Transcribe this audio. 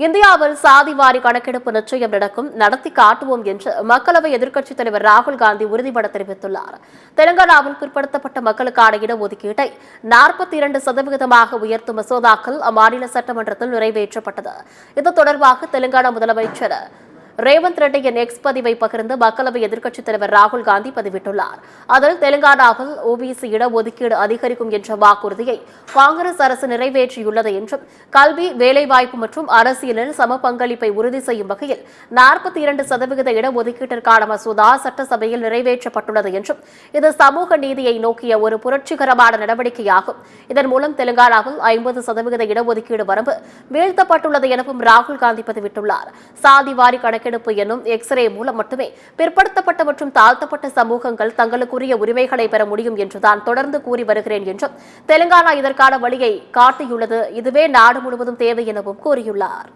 இந்தியாவில் சாதிவாரி கணக்கெடுப்பு நிச்சயம் நடத்தி காட்டுவோம் என்று மக்களவை எதிர்க்கட்சித் தலைவர் ராகுல் காந்தி உறுதிபட தெரிவித்துள்ளார். தெலுங்கானாவில் பிற்படுத்தப்பட்ட மக்களுக்கான இடஒதுக்கீட்டை 42% உயர்த்தும் மசோதாக்கள் அம்மாநில சட்டமன்றத்தில் நிறைவேற்றப்பட்டது. இது தொடர்பாக தெலுங்கானா முதலமைச்சர் ரேவந்த் ரெட்டியின் எக்ஸ் பதிவை பகிர்ந்து மக்களவை எதிர்க்கட்சித் தலைவர் ராகுல் காந்தி பதிவிட்டுள்ளார். அதில் தெலுங்கானாவில் ஓபிசி இடஒதுக்கீடு அதிகரிக்கும் என்ற வாக்குறுதியை காங்கிரஸ் அரசு நிறைவேற்றியுள்ளது என்றும், கல்வி, வேலைவாய்ப்பு மற்றும் அரசியலில் சம பங்களிப்பை உறுதி செய்யும் வகையில் 42% இடஒதுக்கீட்டிற்கான மசோதா சட்டசபையில் நிறைவேற்றப்பட்டுள்ளது என்றும், இது சமூக நீதியை நோக்கிய ஒரு புரட்சிகரமான நடவடிக்கையாகும். இதன் மூலம் தெலுங்கானாவில் 50% இடஒதுக்கீடு வரம்பு வீழ்த்தப்பட்டுள்ளது எனவும் ராகுல் காந்தி பதிவிட்டுள்ளார். சாதிவாரி கணக்கெடுப்பு என்னும் எக்ஸ்ரே மூலம் மட்டுமே பிற்படுத்தப்பட்ட மற்றும் தாழ்த்தப்பட்ட சமூகங்கள் தங்களுக்குரிய உரிமைகளை பெற முடியும் என்றுதான் தொடர்ந்து கூறி வருகிறேன் என்றும், தெலுங்கானா இதற்கான வழியை காட்டியுள்ளது. இதுவே நாடு முழுவதும் தேவை எனவும் கூறியுள்ளார்.